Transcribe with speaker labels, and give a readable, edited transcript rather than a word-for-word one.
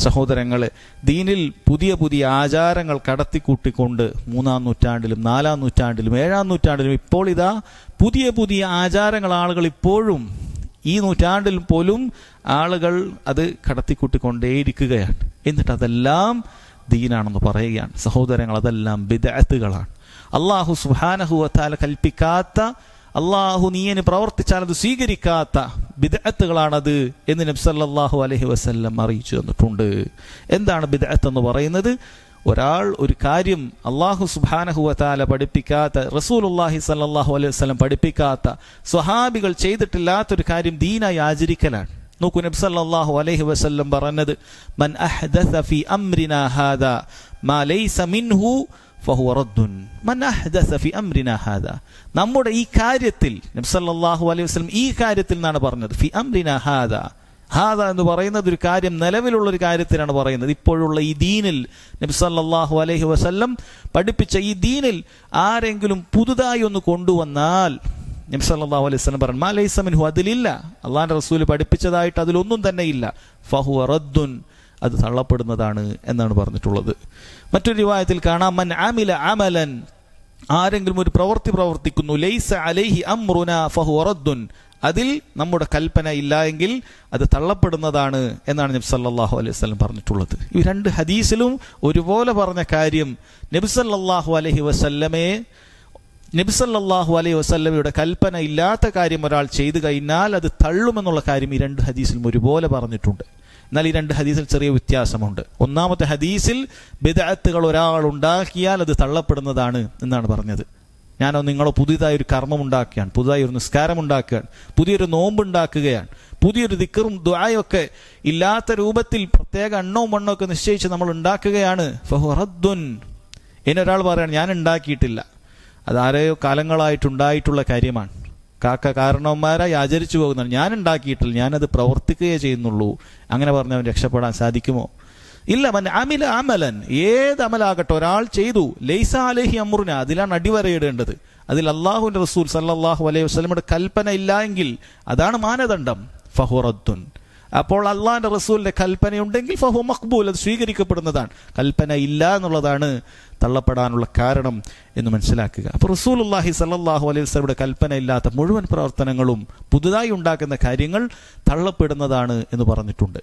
Speaker 1: സഹോദരങ്ങളെ, ദീനിൽ പുതിയ പുതിയ ആചാരങ്ങൾ കടത്തിക്കൂട്ടിക്കൊണ്ട് 3-ാം നൂറ്റാണ്ടിലും 4-ാം നൂറ്റാണ്ടിലും 7-ാം നൂറ്റാണ്ടിലും ഇപ്പോൾ ഇതാ പുതിയ പുതിയ ആചാരങ്ങൾ ആളുകൾ ഇപ്പോഴും ഈ നൂറ്റാണ്ടിൽ പോലും ആളുകൾ അത് കടത്തിക്കൂട്ടിക്കൊണ്ടേയിരിക്കുകയാണ്. എന്നിട്ട് അതെല്ലാം ദീനാണെന്ന് പറയുകയാണ്. സഹോദരങ്ങൾ, അതെല്ലാം ബിദ്അത്തുകളാണ്. അല്ലാഹു സുബ്ഹാനഹു വ തആല കൽപ്പിക്കാത്ത, അള്ളാഹു നീയന് പ്രവർത്തിച്ചാൽ അത് സ്വീകരിക്കാത്ത ബിദ്അത്തുകളാണത് എന്ന് നബി സല്ലല്ലാഹു അലൈഹി വസല്ലം അറിയിച്ചു തന്നിട്ടുണ്ട്. എന്താണ് ബിദ്അത്ത് എന്ന് പറയുന്നത്? ഒരാൾ ഒരു കാര്യം അള്ളാഹു സുബ്ഹാനഹു വ തആല പഠിപ്പിക്കാത്ത, റസൂലുള്ളാഹി സ്വല്ലല്ലാഹു അലൈഹി വസല്ലം പഠിപ്പിക്കാത്ത, സ്വഹാബികൾ ചെയ്തിട്ടില്ലാത്തൊരു കാര്യം ദീനായി ആചരിക്കലാണ്. നോക്കൂ, നബി സല്ലല്ലാഹു അലൈഹി വസല്ലം പറഞ്ഞത്, മൻ അഹ്ദസ ഫീ അംരിനാ ഹാദാ മാ ലൈസ മിൻഹു ഫഹുവ റദ്ദുൻ. മൻ അഹ്ദസ ഫീ അംരിനാ ഹാദാ, നമ്മുടെ ഈ കാര്യത്തിൽ, നബി സല്ലല്ലാഹു അലൈഹി വസല്ലം ഈ കാര്യത്തിൽ എന്നാണ് പറഞ്ഞത്. ഫീ അംരിനാ ഹാദാ, ഹാദ എന്ന് പറയുന്നത് ഒരു കാര്യം, നിലവിലുള്ള ഒരു കാര്യത്തിനാണ് പറയുന്നത്. ഇപ്പോഴുള്ള ഈ ദീനിൽ, നബി സല്ലല്ലാഹു അലൈഹി വസല്ലം പഠിപ്പിച്ച ഈ ദീനിൽ ആരെങ്കിലും പുതുതായി ഒന്ന് കൊണ്ടുവന്നാൽ, നബി സല്ലല്ലാഹു അലൈഹി വസല്ലം പറഞ്ഞു, മാ ലൈസ മിൻഹു, അതിലില്ല, അള്ളാഹുവിന്റെ റസൂൽ പഠിപ്പിച്ചതായിട്ട് അതിലൊന്നും തന്നെ ഇല്ല, ഫഹുവ റദ്ദുൻ, അത് തള്ളപ്പെടുന്നതാണ് എന്നാണ് പറഞ്ഞിട്ടുള്ളത്. മറ്റൊരു റിവായത്തിൽ കാണാം, മൻ അമില അമലൻ, ആരെങ്കിലും ഒരു പ്രവൃത്തി പ്രവർത്തിക്കുന്നു, ലൈസ അലൈഹി അംറുനാ ഫഹുവ റദ്ദുൻ, അതിൽ നമ്മുടെ കൽപ്പന ഇല്ല എങ്കിൽ അത് തള്ളപ്പെടുന്നതാണ് എന്നാണ് നബി സല്ലല്ലാഹു അലൈഹി വസല്ലം പറഞ്ഞിട്ടുള്ളത്. ഈ രണ്ട് ഹദീസിലും ഒരുപോലെ പറഞ്ഞ കാര്യം, നബി സല്ലല്ലാഹു അലൈഹി വസല്ലമയുടെ കൽപ്പന ഇല്ലാത്ത കാര്യം ഒരാൾ ചെയ്തു കഴിഞ്ഞാൽ അത് തള്ളുമെന്നുള്ള കാര്യം ഈ രണ്ട് ഹദീസിലും ഒരുപോലെ പറഞ്ഞിട്ടുണ്ട്. എന്നാൽ ഈ രണ്ട് ഹദീസിൽ ചെറിയ വ്യത്യാസമുണ്ട്. ഒന്നാമത്തെ ഹദീസിൽ ബിദ്അത്തുകൾ ഒരാൾ ഉണ്ടാക്കിയാൽ അത് തള്ളപ്പെടുന്നതാണ് എന്നാണ് പറഞ്ഞത്. ഞാനോ നിങ്ങളോ പുതിയതായി ഒരു കർമ്മം ഉണ്ടാക്കുകയാണ്, പുതുതായി ഒരു നിസ്കാരം ഉണ്ടാക്കുകയാണ്, പുതിയൊരു നോമ്പ് ഉണ്ടാക്കുകയാണ്, പുതിയൊരു ദിക്റും ദുആയൊക്കെ ഇല്ലാത്ത രൂപത്തിൽ പ്രത്യേക എണ്ണവും മണ്ണവും ഒക്കെ നിശ്ചയിച്ച് നമ്മൾ ഉണ്ടാക്കുകയാണ്, ഫഹുവ റദ്ദുൻ. ഇനി ഒരാൾ പറയാണ് ഞാൻ ഉണ്ടാക്കിയിട്ടില്ല, അതാരെയോ കാലങ്ങളായിട്ടുണ്ടായിട്ടുള്ള കാര്യമാണ്, കാരണവന്മാരായി ആചരിച്ചു പോകുന്നതാണ്, ഞാൻ ഉണ്ടാക്കിയിട്ടില്ല, ഞാനത് പ്രവർത്തിക്കുകയേ ചെയ്യുന്നുള്ളൂ, അങ്ങനെ പറഞ്ഞവൻ രക്ഷപ്പെടാൻ സാധിക്കുമോ? ഇല്ല. മൻ അമില അമലൻ, ഏത് അമലാകട്ടെ ഒരാൾ ചെയ്തു, ലൈസ അലൈഹി അംറുനാ, അതിലാണ് അടിവരയിടേണ്ടത്, അതിൽ അല്ലാഹുവിന്റെ റസൂൽ സല്ലല്ലാഹു അലൈഹി വസല്ലമയുടെ കൽപ്പന ഇല്ല എങ്കിൽ അതാണ് മാനദണ്ഡം, ഫഹുവ റദ്ദുൻ. അപ്പോൾ അള്ളാഹിന്റെ റസൂലിന്റെ കൽപ്പനയുണ്ടെങ്കിൽ ഫഹുവ മഖ്ബൂൽ, അത് സ്വീകരിക്കപ്പെടുന്നതാണ്. കൽപ്പന ഇല്ല എന്നുള്ളതാണ് തള്ളപ്പെടാനുള്ള കാരണം എന്ന് മനസ്സിലാക്കുക. അപ്പോൾ റസൂലുള്ളാഹി സല്ലല്ലാഹു അലൈഹി വസല്ലമയുടെ കൽപ്പന ഇല്ലാത്ത മുഴുവൻ പ്രവർത്തനങ്ങളും, പുതുതായി ഉണ്ടാക്കുന്ന കാര്യങ്ങൾ തള്ളപ്പെടുന്നതാണ് എന്ന് പറഞ്ഞിട്ടുണ്ട്.